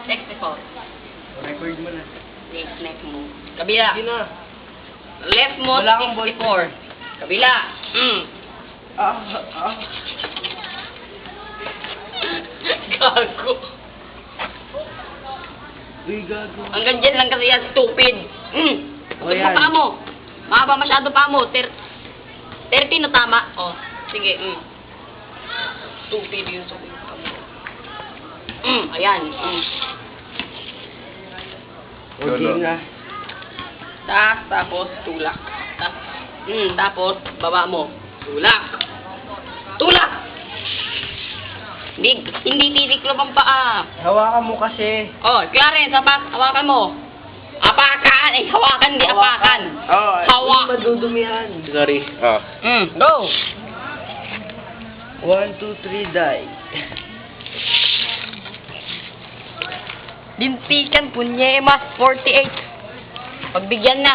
64. Record mo na. Next mo. Kabila. Sige na. Left mo, Wala akong 64. Kabila. Gago. Uy, gago. Hanggang dyan lang kasi yan, stupid. O, yan. Pa mo. Mahaba masyado pa mo. 30 na tama. Oh, sige. Stupid yun. Stupid pa mo. Ayan. Okay na. Tapos tulak. Tapos baba mo. Tulak. Tulak! Hindi titiklop ang paa. Hawakan mo kasi. Oh, Clarence, hawakan mo. Apakan! Hawakan, di apakan. Hawak. Madudumihan. Sorry. Go! 1, 2, 3, die. Lintikan, punyemas, 48. Pagbigyan na.